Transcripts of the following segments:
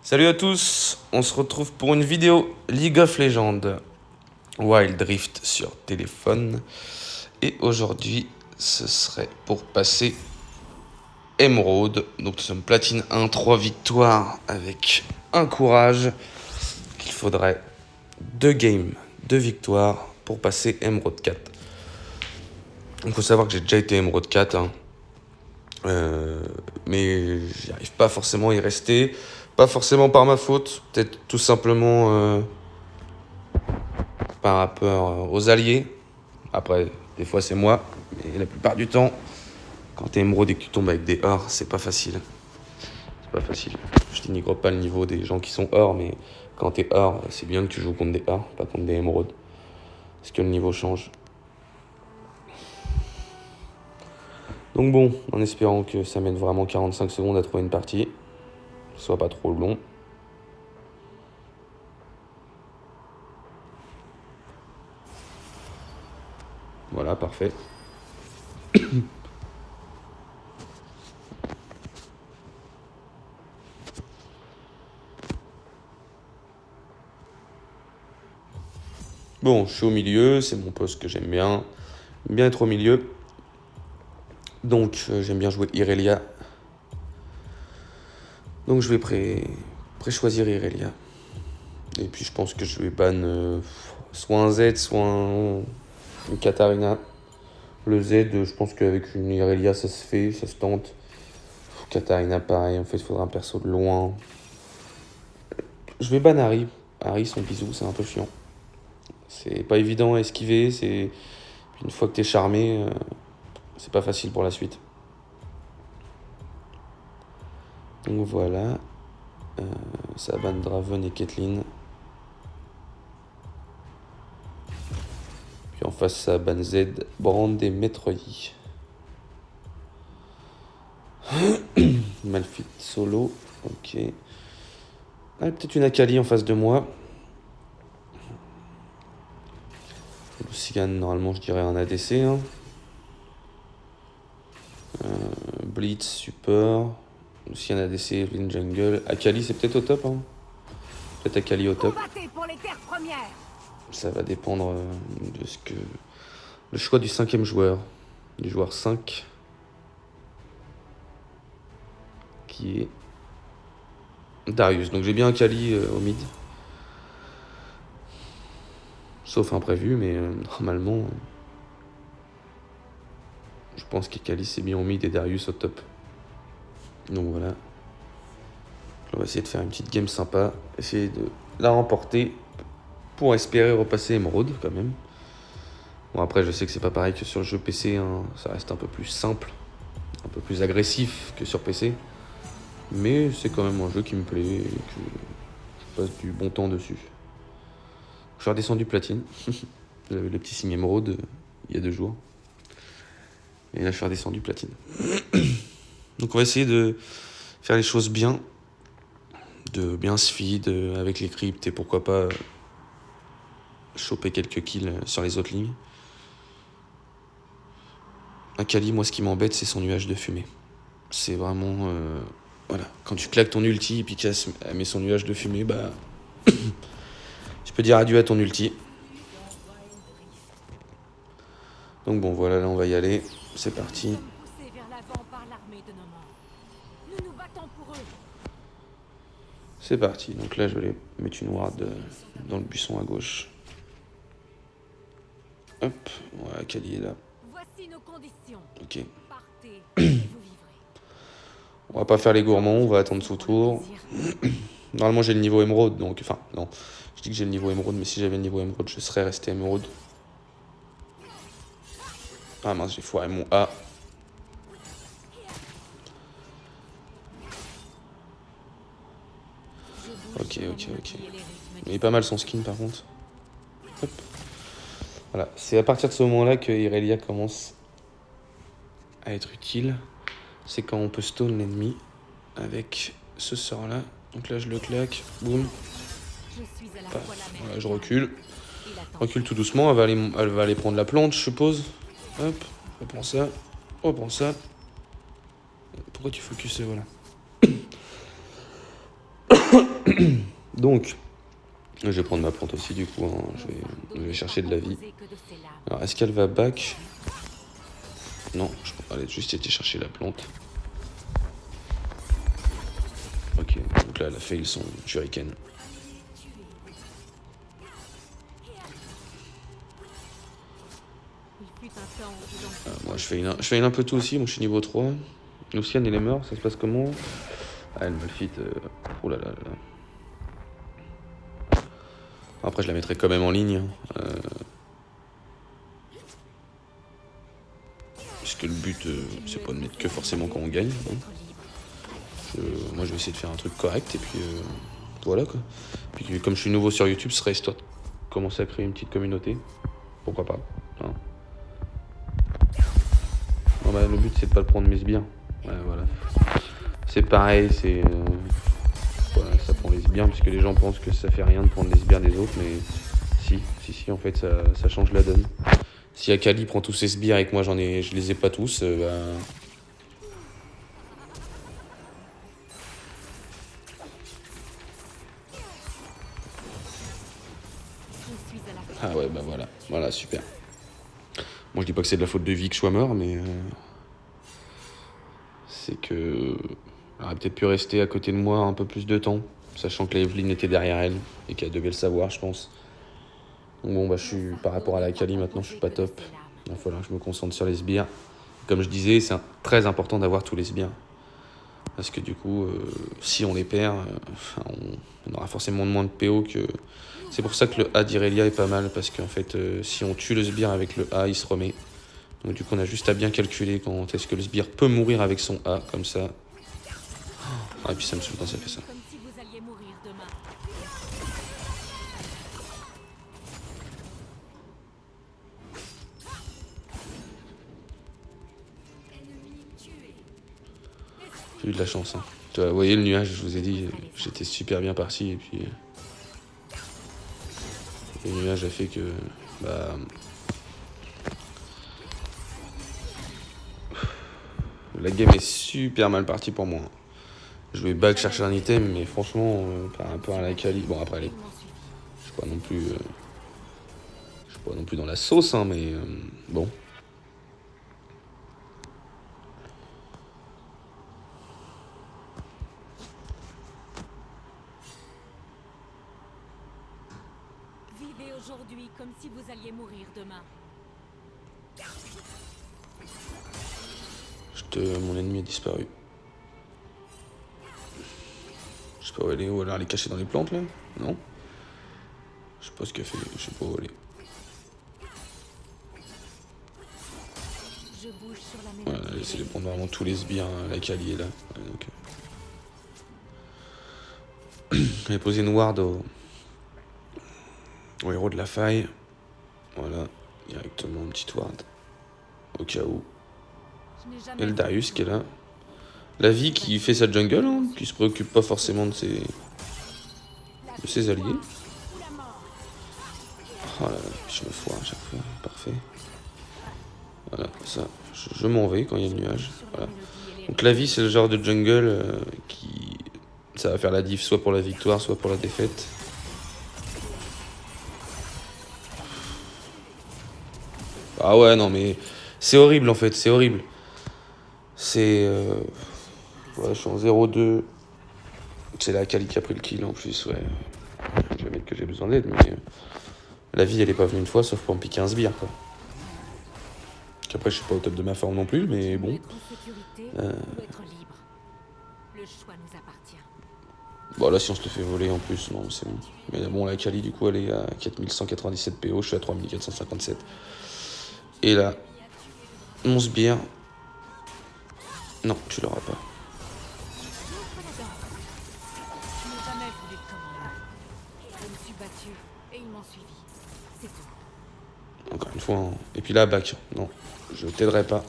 Salut à tous, on se retrouve pour une vidéo League of Legends Wild Rift sur téléphone. Et aujourd'hui, ce serait pour passer Emerald. Donc nous sommes platine 1, 3 victoires avec un courage. Il faudrait 2 games, 2 victoires pour passer Emerald 4. Il faut savoir que j'ai déjà été Emerald 4, hein. Mais j'y arrive pas forcément à y rester. Pas forcément par ma faute, peut-être tout simplement par rapport aux alliés. Après, des fois c'est moi, mais la plupart du temps, quand t'es émeraude et que tu tombes avec des ors, c'est pas facile. C'est pas facile. Je dénigre pas le niveau des gens qui sont or, mais quand t'es or, c'est bien que tu joues contre des or, pas contre des émeraudes. Parce que le niveau change. Donc bon, en espérant que ça mette vraiment 45 secondes à trouver une partie, que ce soit pas trop long. Voilà, parfait. Bon, je suis au milieu, c'est mon poste que j'aime bien. J'aime bien être au milieu. Donc, j'aime bien jouer Irelia. Donc, je vais pré-choisir Irelia. Et puis, je pense que je vais ban soit un Z, soit une Katarina. Le Z, je pense qu'avec une Irelia, ça se fait, ça se tente. Katarina, pareil. En fait, il faudra un perso de loin. Je vais ban Harry. Harry, son bisou, c'est un peu chiant. C'est pas évident à esquiver. Une fois que t'es charmé, c'est pas facile pour la suite. Donc voilà. Ça ban Draven et Caitlyn. Puis en face, ça ban Z, Brand et Metroyi. Malphite solo. Ok. Ah, peut-être une Akali en face de moi. Lucian, normalement, je dirais un ADC. Hein. Blitz, support. Lucian ADC, Evelyn Jungle. Akali, c'est peut-être au top. Hein. Peut-être Akali au top. Ça va dépendre de ce que... Le choix du 5e joueur. Du joueur 5. Qui est Darius. Donc j'ai bien Akali au mid. Sauf imprévu, mais normalement... je pense qu'Akali c'est bien au mid et Darius au top. Donc voilà. On va essayer de faire une petite game sympa. Essayer de la remporter pour espérer repasser Emerald quand même. Bon après je sais que c'est pas pareil que sur le jeu PC, hein. Ça reste un peu plus simple, un peu plus agressif que sur PC. Mais c'est quand même un jeu qui me plaît et que je passe du bon temps dessus. Je suis redescendu platine. J'avais le petit signe Emerald il y a 2 jours. Et là je suis redescendu platine. Donc on va essayer de faire les choses bien. De bien se feed avec les cryptes et pourquoi pas choper quelques kills sur les autres lignes. Akali, moi ce qui m'embête c'est son nuage de fumée. C'est vraiment... voilà, quand tu claques ton ulti et puis qu'elle met son nuage de fumée, bah... tu peux dire adieu à ton ulti. Donc bon voilà, là on va y aller. C'est parti. C'est parti. Donc là je vais mettre une ward dans le buisson à gauche. Hop, voilà, Akali est là. Voici nos conditions. Ok. Partez et vous vivrez. On va pas faire les gourmands, on va attendre son tour. Normalement j'ai le niveau émeraude, donc... Enfin, non. Je dis que j'ai le niveau émeraude, mais si j'avais le niveau émeraude, je serais resté émeraude. Ah mince, j'ai foiré mon A. Ok. Il est pas mal son skin par contre. Hop. Voilà, c'est à partir de ce moment-là que Irelia commence à être utile. C'est quand on peut stone l'ennemi avec ce sort-là. Donc là, je le claque. Boum. Voilà, je recule. Recule tout doucement. Elle va aller prendre la plante, je suppose. Hop, reprends ça. Reprends ça. Pourquoi tu focuses? Voilà. Donc, je vais prendre ma plante aussi du coup, hein. Je vais chercher de la vie. Alors, est-ce qu'elle va back? Non, elle a juste été chercher la plante. Ok, donc là, elle a fail son shuriken. Moi, je fail un peu tout aussi. Moi, je suis niveau 3. Luciane, elle est morte. Ça se passe comment? Ah, elle malfit. Oh là là là là. Après, je la mettrai quand même en ligne. Puisque le but, c'est pas de mettre que forcément quand on gagne. Hein. Moi, je vais essayer de faire un truc correct. Et puis, voilà quoi. Puis, comme je suis nouveau sur YouTube, ce serait histoire de commencer à créer une petite communauté. Pourquoi pas. Hein. Non, bah, le but, c'est de pas le prendre mes sbires. Ouais, voilà. C'est pareil, c'est. Voilà, ça prend les sbires, parce que les gens pensent que ça fait rien de prendre les sbires des autres, mais si, en fait, ça change la donne. Si Akali prend tous ses sbires et que moi je les ai pas tous, Ah ouais, bah voilà, super. Moi je dis pas que c'est de la faute de Vic que je sois mort, mais c'est que elle aurait peut-être pu rester à côté de moi un peu plus de temps, sachant que la Evelyn était derrière elle et qu'elle devait le savoir, je pense. Donc bon, bah je suis par rapport à la Akali maintenant, je suis pas top. Il va falloir que je me concentre sur les sbires. Comme je disais, c'est très important d'avoir tous les sbires. Parce que du coup, si on les perd, on aura forcément moins de PO que... C'est pour ça que le A d'Irelia est pas mal, parce qu'en fait, si on tue le sbire avec le A, il se remet. Donc du coup, on a juste à bien calculer quand est-ce que le sbire peut mourir avec son A, comme ça. Ah, et puis ça me saoule quand ça fait ça. J'ai eu de la chance. Hein. Vous voyez le nuage, je vous ai dit, j'étais super bien parti, et puis... Le nuage a fait que... Bah... La game est super mal partie pour moi. Je vais back chercher un item, mais franchement, par rapport à la quali... Bon, après, je suis pas non plus... je suis pas non plus dans la sauce, hein, mais bon. Vivez aujourd'hui comme si vous alliez mourir demain. Mon ennemi a disparu. Je sais pas où elle est, ou alors elle est cachée dans les plantes là? Non? Je sais pas ce qu'elle fait, je sais pas où elle est. Voilà, elle essaie de prendre vraiment tous les sbires, hein, la Kali est là. Ouais, donc, elle a posé une ward au héros de la faille. Voilà, directement une petite ward. Au cas où. Et le Darius qui est là. La vie qui fait sa jungle, hein, qui se préoccupe pas forcément de ses alliés. Oh là là, je me foire à chaque fois, parfait. Voilà, ça, je m'en vais quand il y a le nuage. Voilà. Donc la vie, c'est le genre de jungle qui... Ça va faire la diff soit pour la victoire, soit pour la défaite. Ah ouais, non mais... C'est horrible en fait, c'est horrible. C'est... Ouais, je suis en 0-2. C'est la Kali qui a pris le kill en plus, ouais. Je vais mettre que j'ai besoin d'aide, mais... La vie, elle est pas venue une fois, sauf pour me piquer un sbire, quoi. Après, je suis pas au top de ma forme non plus, mais bon. Bon, là, si on se le fait voler en plus, non, c'est bon. Mais bon, la Kali, du coup, elle est à 4197 PO, je suis à 3457. Et là, mon sbire... Non, tu l'auras pas. Encore une fois, hein. Et puis là, back. Non, je t'aiderai pas.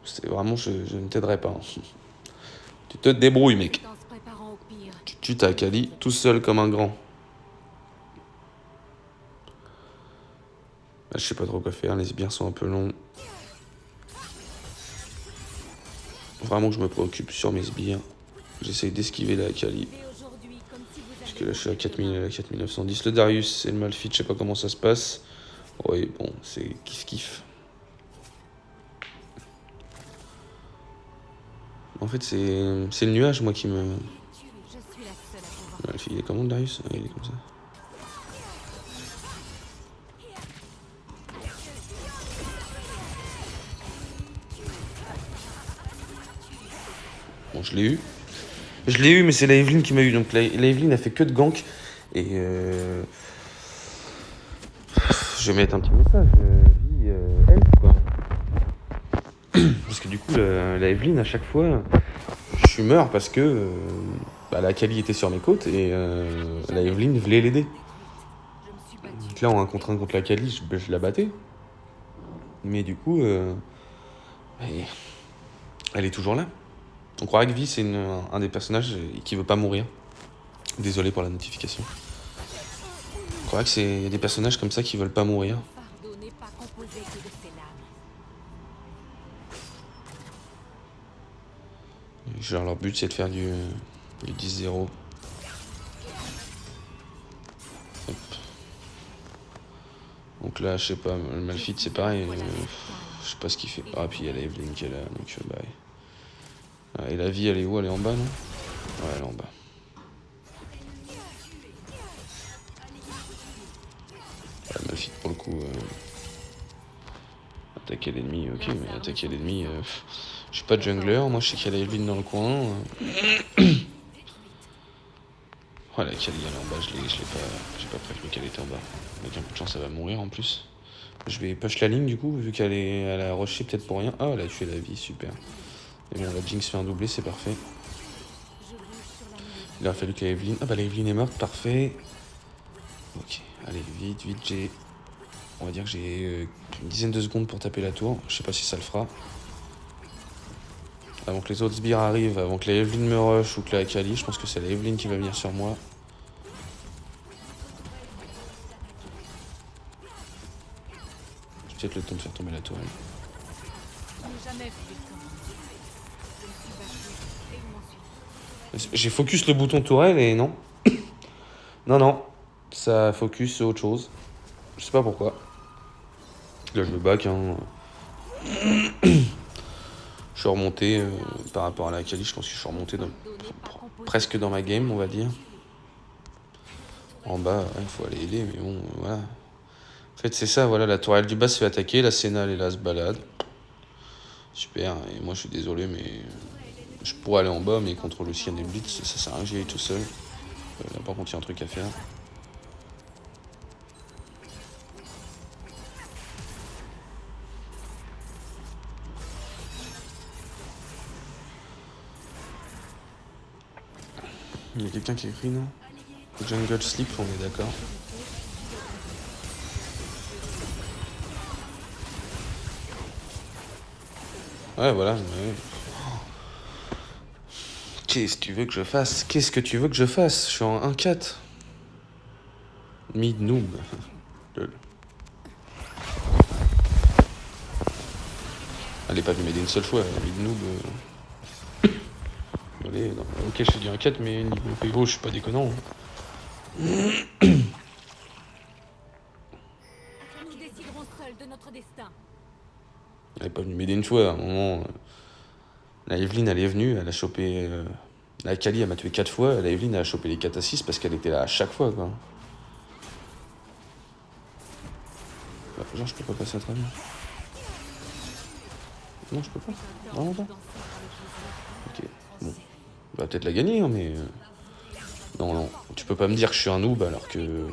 C'est vraiment, je ne t'aiderai pas. Hein. Tu te débrouilles, mec. Tu tues ta Kali tout seul comme un grand. Là, je sais pas trop quoi faire, les sbires sont un peu longs. vraiment que je me préoccupe sur mes sbires. J'essaye d'esquiver la Akali. Parce que là, je suis à 4910. Le Darius et le Malphite, je sais pas comment ça se passe. Oui, bon, c'est kiff-kiff. En fait, c'est le nuage, moi, qui me... Il est comment, le Darius? Il est comme ça. Bon, je l'ai eu. Je l'ai eu, mais c'est la Evelyn qui m'a eu. Donc la Evelyn a fait que de gank. Et je vais mettre un petit message. Vie, elle, quoi. Parce que du coup, la Evelyn, à chaque fois, je meurs parce que la Akali était sur mes côtes et la Evelyn voulait l'aider. Donc là, en 1 contre 1 contre la Akali, je la battais. Mais du coup, elle est toujours là. On croirait que Vi, c'est un des personnages qui veut pas mourir. Désolé pour la notification. On croirait que c'est des personnages comme ça qui veulent pas mourir. Genre leur but c'est de faire du 10-0. Hop. Donc là, je sais pas, le Malphite c'est pareil. Je sais pas ce qu'il fait. Ah, puis il y a la Evelyn qui est là, donc bye. Ah, et la vie, elle est où? Elle est en bas, non? Ouais, elle est en bas. Ouais, Malphite, pour le coup... Attaquer l'ennemi, ok, mais attaquer l'ennemi... Je suis pas jungler, moi je sais qu'il y a la Evelyn dans le coin. Voilà, Kali, elle est en bas, j'ai pas prévu qu'elle était en bas. Avec un peu de chance, elle va mourir en plus. Je vais push la ligne du coup, vu elle a rushé peut-être pour rien. Ah, elle a tué la vie, super. Et bon, la Jinx fait un doublé, c'est parfait. Il a fallu que la Evelyn... Ah bah la Evelyn est morte, parfait. Ok, allez, vite, j'ai... On va dire que j'ai une dizaine de secondes pour taper la tour. Je sais pas si ça le fera. Avant que les autres sbires arrivent, avant que la Evelyn me rush ou que la Akali, je pense que c'est la Evelyn qui va venir sur moi. J'ai peut-être le temps de faire tomber la tourelle. J'ai focus le bouton tourelle et non. Non, ça focus sur autre chose. Je sais pas pourquoi. Là je me back, hein. Je suis remonté par rapport à la Akali, je pense que je suis remonté presque dans ma game, on va dire. En bas, il faut aller aider, mais bon, voilà. En fait, c'est ça, voilà, la tourelle du bas se fait attaquer, la Senna, elle est là, se balade. Super, et moi je suis désolé, mais je pourrais aller en bas, mais contre Lucian et Blitz, ça sert à rien que j'y aille tout seul. Là, par contre, il y a un truc à faire. Il y a quelqu'un qui écrit, non? Jungle Sleep, on est d'accord. Ouais, voilà. Ouais. Qu'est-ce que tu veux que je fasse? Qu'est-ce que tu veux que je fasse? Je suis en 1-4. Mid noob. Elle est pas venue m'aider une seule fois, mid noob. Allez, non. Ok, je suis du 1-4, mais niveau PO, je suis pas déconnant. Nous déciderons seuls de notre destin. Elle est pas venue m'aider une fois. À un moment, la Evelyn, elle est venue, elle a chopé. La Akali, elle m'a tué 4 fois. La Evelyn, elle a chopé les 4 à 6 parce qu'elle était là à chaque fois, quoi. Genre, je peux pas passer à travers. Non, je peux pas. Vraiment pas. Ok, bon. On va peut-être la gagner, hein, mais... Non, tu peux pas me dire que je suis un noob alors que...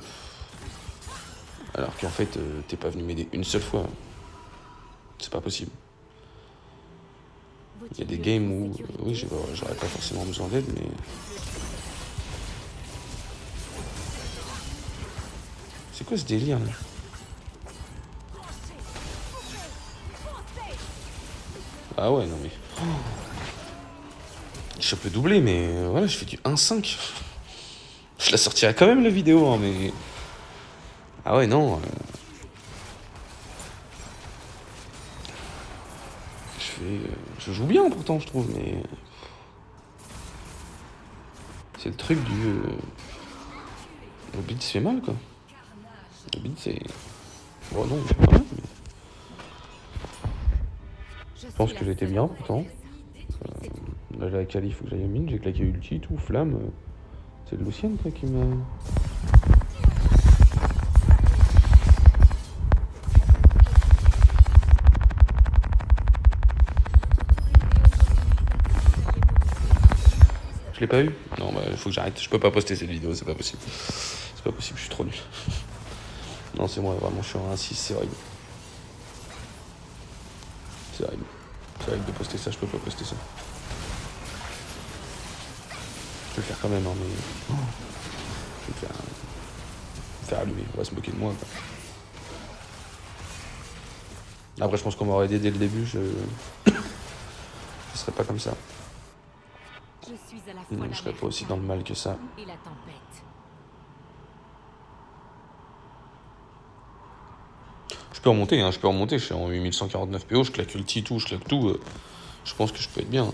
Alors qu'en fait, t'es pas venu m'aider une seule fois. C'est pas possible. Il y a des games où... oui, j'aurais pas forcément besoin d'aide, mais... C'est quoi ce délire, là? Ah ouais, non mais... Oh. Je chope le doublé, mais voilà, je fais du 1-5. Je la sortirai quand même, la vidéo, hein, mais... Ah ouais, non... je joue bien pourtant, je trouve, mais c'est le truc du le beat se fait mal, quoi. Le beat c'est bon, non, il fait pas mal, mais je pense que j'étais bien pourtant. Là, la qualif, faut que j'aille à mine, j'ai claqué ulti, tout, flamme. C'est le Lucienne, quoi, qui m'a. Je l'ai pas eu. Non, bah, faut que j'arrête. Je peux pas poster cette vidéo, c'est pas possible. C'est pas possible, je suis trop nul. Non, c'est moi, vraiment, je suis en 1-6, c'est horrible. C'est horrible. C'est horrible de poster ça, je peux pas poster ça. Je vais le faire quand même, hein, mais. Je vais me faire allumer, on va se moquer de moi, quoi. Après, je pense qu'on m'aurait aidé dès le début, je serais pas comme ça. Je serais pas aussi dans le mal que ça. Et la tempête. Je peux remonter, hein, je suis en 8149 PO, je claque le tout, je claque tout. Je pense que je peux être bien. Hein.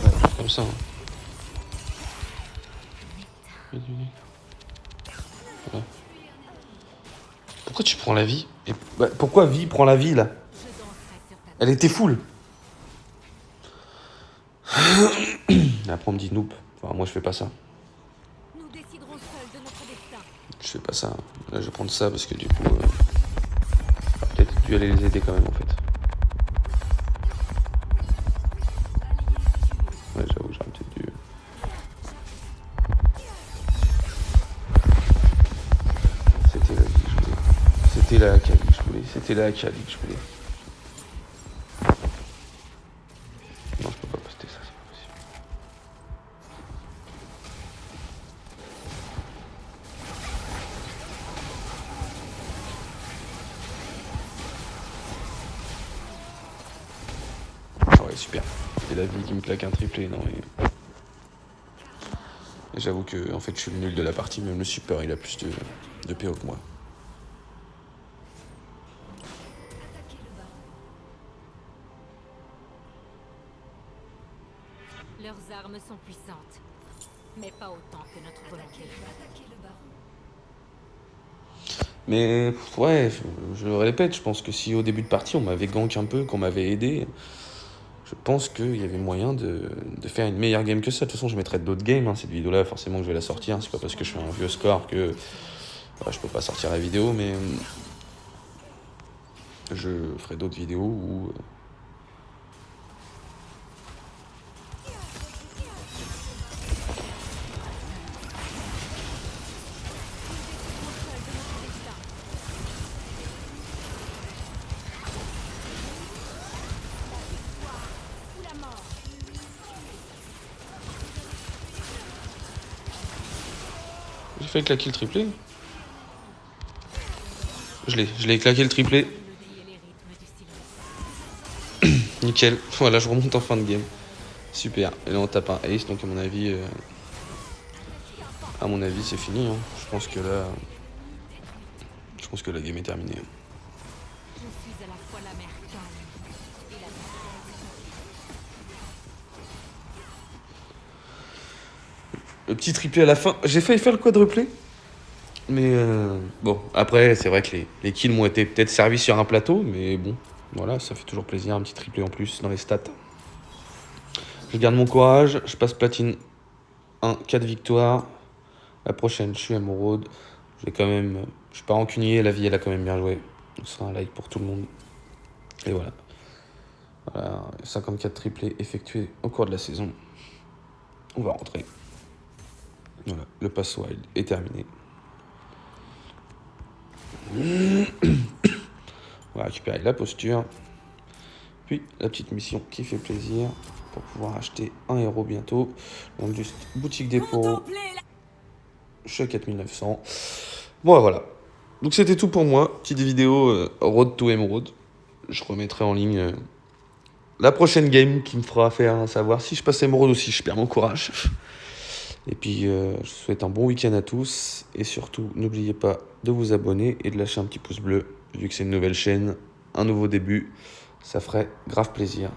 Ouais, comme ça. Hein. Voilà. Pourquoi tu prends la vie et, bah, pourquoi vie prend la vie là? Elle était full. Après on me dit noob. Enfin, moi je fais pas ça. Nous déciderons seuls de notre destin. Je fais pas ça. Là je vais prendre ça parce que du coup peut-être dû aller les aider quand même en fait. Ouais, j'avoue, j'aurais peut-être dû. C'était la vie que je voulais. C'était la Akali que je voulais. C'était la Akali que je voulais. Non, je peux pas poster ça, c'est pas possible. Ah ouais, super. C'est la vie qui me claque un triplé, non mais... J'avoue que en fait je suis le nul de la partie, même le super il a plus de PO que moi. Leurs armes sont puissantes, mais pas autant que notre volonté. Mais ouais, je le répète, je pense que si au début de partie on m'avait gank un peu, qu'on m'avait aidé, je pense qu'il y avait moyen de faire une meilleure game que ça. De toute façon je mettrai d'autres games, hein. Cette vidéo là forcément que je vais la sortir, c'est pas parce que je fais un vieux score que ouais, je peux pas sortir la vidéo, mais je ferai d'autres vidéos où... J'ai fait claquer le triplé. Je l'ai claqué le triplé. Nickel. Voilà, je remonte en fin de game. Super. Et là on tape un ace, donc à mon avis c'est fini. Hein. Je pense que la game est terminée. Je suis à la fois la mer calme et la tempête. Le petit triplé à la fin. J'ai failli faire le quadruplé. Mais bon, après, c'est vrai que les kills m'ont été peut-être servis sur un plateau. Mais bon, voilà, ça fait toujours plaisir. Un petit triplé en plus dans les stats. Je garde mon courage. Je passe platine 1, 4 victoires. La prochaine, je suis émeraude. Je suis pas rancunier. La vie, elle a quand même bien joué. Donc, ce sera un like pour tout le monde. Et voilà. Voilà, 54 triplés effectués au cours de la saison. On va rentrer. Voilà, le pass wild est terminé. On va récupérer la posture. Puis la petite mission qui fait plaisir pour pouvoir acheter un héros bientôt. Donc juste boutique dépôt. Je suis à 4900. Bon voilà. Donc c'était tout pour moi. Petite vidéo Road to Emerald. Je remettrai en ligne la prochaine game qui me fera faire savoir si je passe Emerald ou si je perds mon courage. Et puis je vous souhaite un bon week-end à tous. Et surtout, n'oubliez pas de vous abonner et de lâcher un petit pouce bleu vu que c'est une nouvelle chaîne. un nouveau début. Ça ferait grave plaisir.